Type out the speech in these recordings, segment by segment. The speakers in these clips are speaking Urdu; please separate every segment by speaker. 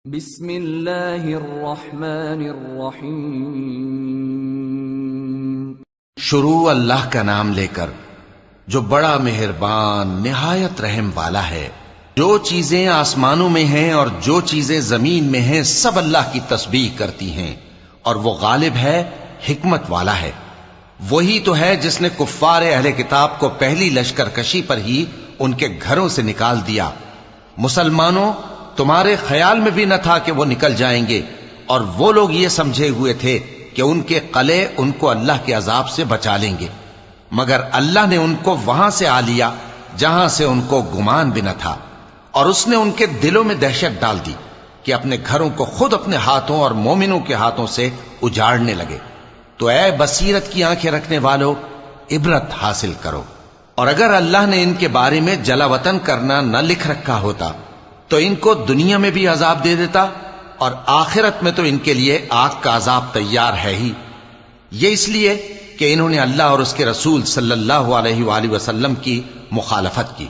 Speaker 1: بسم اللہ الرحمن الرحیم۔
Speaker 2: شروع اللہ کا نام لے کر جو بڑا مہربان نہایت رحم والا ہے۔ جو چیزیں آسمانوں میں ہیں اور جو چیزیں زمین میں ہیں سب اللہ کی تسبیح کرتی ہیں، اور وہ غالب ہے، حکمت والا ہے۔ وہی تو ہے جس نے کفار اہل کتاب کو پہلی لشکر کشی پر ہی ان کے گھروں سے نکال دیا۔ مسلمانوں، تمہارے خیال میں بھی نہ تھا کہ وہ نکل جائیں گے، اور وہ لوگ یہ سمجھے ہوئے تھے کہ ان کے قلعے ان کو اللہ کے عذاب سے بچا لیں گے، مگر اللہ نے ان کو وہاں سے آ لیا جہاں سے ان کو گمان بھی نہ تھا، اور اس نے ان کے دلوں میں دہشت ڈال دی کہ اپنے گھروں کو خود اپنے ہاتھوں اور مومنوں کے ہاتھوں سے اجاڑنے لگے۔ تو اے بصیرت کی آنکھیں رکھنے والو، عبرت حاصل کرو۔ اور اگر اللہ نے ان کے بارے میں جلا وطن کرنا نہ لکھ رکھا ہوتا تو ان کو دنیا میں بھی عذاب دے دیتا، اور آخرت میں تو ان کے لیے آگ کا عذاب تیار ہے ہی۔ یہ اس لیے کہ انہوں نے اللہ اور اس کے رسول صلی اللہ علیہ وآلہ وسلم کی مخالفت کی،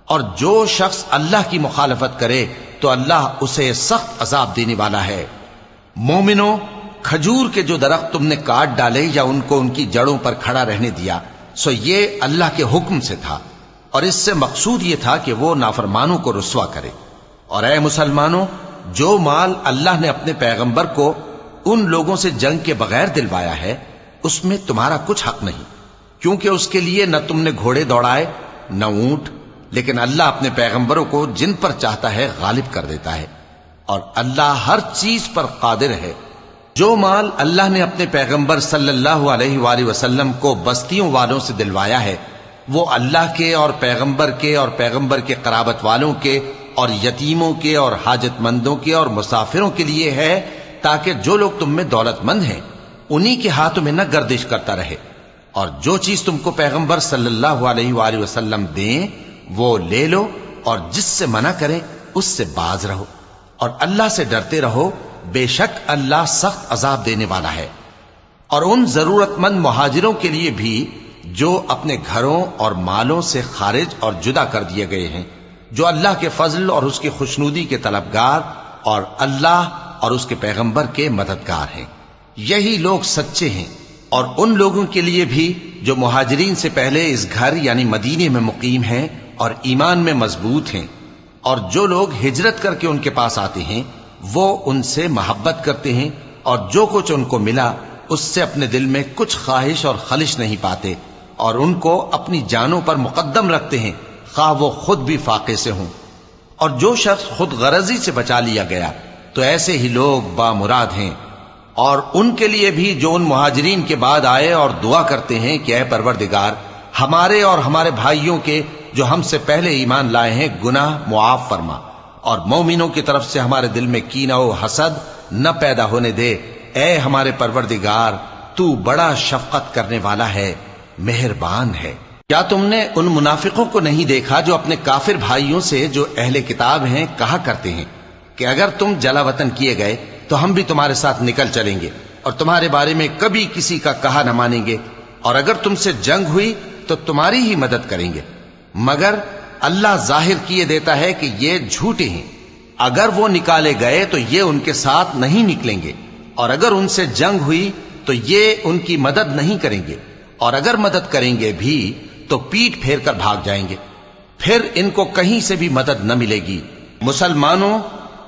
Speaker 2: اور جو شخص اللہ کی مخالفت کرے تو اللہ اسے سخت عذاب دینے والا ہے۔ مومنوں، کھجور کے جو درخت تم نے کاٹ ڈالے یا ان کو ان کی جڑوں پر کھڑا رہنے دیا، سو یہ اللہ کے حکم سے تھا، اور اس سے مقصود یہ تھا کہ وہ نافرمانوں کو رسوا کرے۔ اور اے مسلمانوں، جو مال اللہ نے اپنے پیغمبر کو ان لوگوں سے جنگ کے بغیر دلوایا ہے اس میں تمہارا کچھ حق نہیں، کیونکہ اس کے لیے نہ تم نے گھوڑے دوڑائے نہ اونٹ، لیکن اللہ اپنے پیغمبروں کو جن پر چاہتا ہے غالب کر دیتا ہے، اور اللہ ہر چیز پر قادر ہے۔ جو مال اللہ نے اپنے پیغمبر صلی اللہ علیہ وآلہ وسلم کو بستیوں والوں سے دلوایا ہے وہ اللہ کے اور پیغمبر کے قرابت والوں کے اور یتیموں کے اور حاجت مندوں کے اور مسافروں کے لیے ہے، تاکہ جو لوگ تم میں دولت مند ہیں انہی کے ہاتھوں میں نہ گردش کرتا رہے، اور جو چیز تم کو پیغمبر صلی اللہ علیہ وآلہ وسلم دیں وہ لے لو، اور جس سے منع کریں اس سے باز رہو، اور اللہ سے ڈرتے رہو، بے شک اللہ سخت عذاب دینے والا ہے۔ اور ان ضرورت مند مہاجروں کے لیے بھی جو اپنے گھروں اور مالوں سے خارج اور جدا کر دیے گئے ہیں، جو اللہ کے فضل اور اس کی خوشنودی کے طلبگار اور اللہ اور اس کے پیغمبر کے مددگار ہیں، یہی لوگ سچے ہیں۔ اور ان لوگوں کے لیے بھی جو مہاجرین سے پہلے اس گھر یعنی مدینے میں مقیم ہیں اور ایمان میں مضبوط ہیں، اور جو لوگ ہجرت کر کے ان کے پاس آتے ہیں وہ ان سے محبت کرتے ہیں، اور جو کچھ ان کو ملا اس سے اپنے دل میں کچھ خواہش اور خلش نہیں پاتے، اور ان کو اپنی جانوں پر مقدم رکھتے ہیں خواہ وہ خود بھی فاقے سے ہوں۔ اور جو شخص خود غرضی سے بچا لیا گیا تو ایسے ہی لوگ بامراد ہیں۔ اور ان کے لیے بھی جو ان مہاجرین کے بعد آئے اور دعا کرتے ہیں کہ اے پروردگار، ہمارے اور ہمارے بھائیوں کے جو ہم سے پہلے ایمان لائے ہیں گناہ معاف فرما، اور مومنوں کی طرف سے ہمارے دل میں کینہ و حسد نہ پیدا ہونے دے۔ اے ہمارے پروردگار، تو بڑا شفقت کرنے والا ہے، مہربان ہے۔ کیا تم نے ان منافقوں کو نہیں دیکھا جو اپنے کافر بھائیوں سے جو اہل کتاب ہیں کہا کرتے ہیں کہ اگر تم جلا وطن کیے گئے تو ہم بھی تمہارے ساتھ نکل چلیں گے، اور تمہارے بارے میں کبھی کسی کا کہا نہ مانیں گے، اور اگر تم سے جنگ ہوئی تو تمہاری ہی مدد کریں گے، مگر اللہ ظاہر کیے دیتا ہے کہ یہ جھوٹے ہیں۔ اگر وہ نکالے گئے تو یہ ان کے ساتھ نہیں نکلیں گے، اور اگر ان سے جنگ ہوئی تو یہ ان کی مدد نہیں کریں گے، اور اگر مدد کریں گے بھی تو پیٹ پھیر کر بھاگ جائیں گے، پھر ان کو کہیں سے بھی مدد نہ ملے گی۔ مسلمانوں،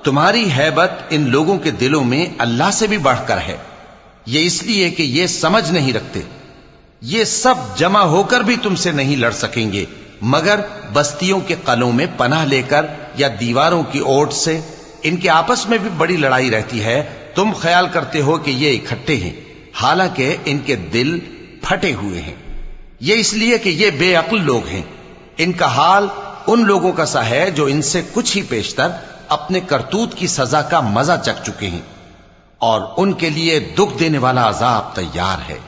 Speaker 2: تمہاری ہیبت ان لوگوں کے دلوں میں اللہ سے بھی بڑھ کر ہے، یہ اس لیے کہ یہ سمجھ نہیں رکھتے۔ یہ سب جمع ہو کر بھی تم سے نہیں لڑ سکیں گے، مگر بستیوں کے قلعوں میں پناہ لے کر یا دیواروں کی اوٹ سے۔ ان کے آپس میں بھی بڑی لڑائی رہتی ہے، تم خیال کرتے ہو کہ یہ اکٹھے ہیں، حالانکہ ان کے دل پھٹے ہوئے ہیں۔ یہ اس لیے کہ یہ بے عقل لوگ ہیں۔ ان کا حال ان لوگوں کا سا ہے جو ان سے کچھ ہی پیشتر اپنے کرتوت کی سزا کا مزہ چکھ چکے ہیں، اور ان کے لیے دکھ دینے والا عذاب تیار ہے۔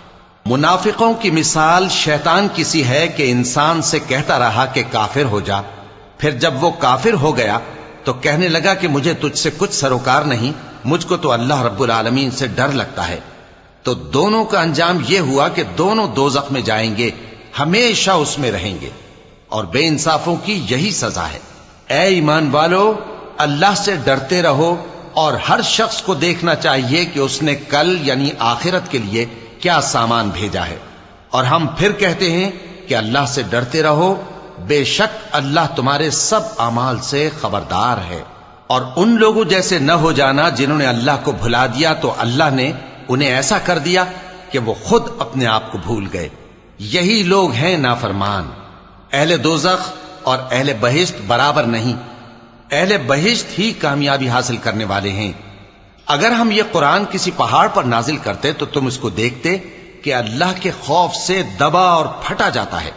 Speaker 2: منافقوں کی مثال شیطان کی سی ہے کہ انسان سے کہتا رہا کہ کافر ہو جا، پھر جب وہ کافر ہو گیا تو کہنے لگا کہ مجھے تجھ سے کچھ سروکار نہیں، مجھ کو تو اللہ رب العالمین سے ڈر لگتا ہے۔ تو دونوں کا انجام یہ ہوا کہ دونوں دوزخ میں جائیں گے، ہمیشہ اس میں رہیں گے، اور بے انصافوں کی یہی سزا ہے۔ اے ایمان والو، اللہ سے ڈرتے رہو، اور ہر شخص کو دیکھنا چاہیے کہ اس نے کل یعنی آخرت کے لیے کیا سامان بھیجا ہے۔ اور ہم پھر کہتے ہیں کہ اللہ سے ڈرتے رہو، بے شک اللہ تمہارے سب اعمال سے خبردار ہے۔ اور ان لوگوں جیسے نہ ہو جانا جنہوں نے اللہ کو بھلا دیا تو اللہ نے انہیں ایسا کر دیا کہ وہ خود اپنے آپ کو بھول گئے۔ یہی لوگ ہیں نافرمان۔ اہل دوزخ اور اہل بہشت برابر نہیں، اہل بہشت ہی کامیابی حاصل کرنے والے ہیں۔ اگر ہم یہ قرآن کسی پہاڑ پر نازل کرتے تو تم اس کو دیکھتے کہ اللہ کے خوف سے دبا اور پھٹا جاتا ہے۔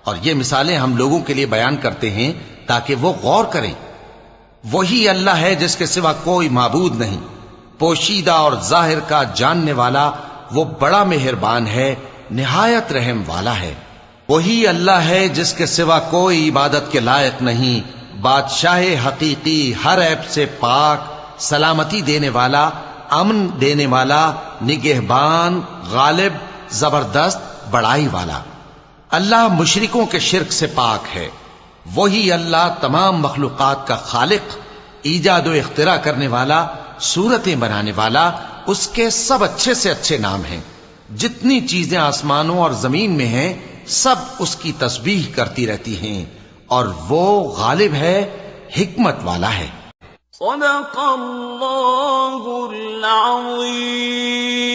Speaker 2: اور یہ مثالیں ہم لوگوں کے لیے بیان کرتے ہیں تاکہ وہ غور کریں۔ وہی اللہ ہے جس کے سوا کوئی معبود نہیں، پوشیدہ اور ظاہر کا جاننے والا، وہ بڑا مہربان ہے، نہایت رحم والا ہے۔ وہی اللہ ہے جس کے سوا کوئی عبادت کے لائق نہیں، بادشاہ حقیقی، ہر عیب سے پاک، سلامتی دینے والا، امن دینے والا، نگہبان، غالب، زبردست، بڑائی والا۔ اللہ مشرکوں کے شرک سے پاک ہے۔ وہی اللہ تمام مخلوقات کا خالق، ایجاد و اختراع کرنے والا، صورتیں بنانے والا، اس کے سب اچھے سے اچھے نام ہیں۔ جتنی چیزیں آسمانوں اور زمین میں ہیں سب اس کی تسبیح کرتی رہتی ہیں، اور وہ غالب ہے، حکمت والا ہے۔
Speaker 3: صدق اللہ العظیم۔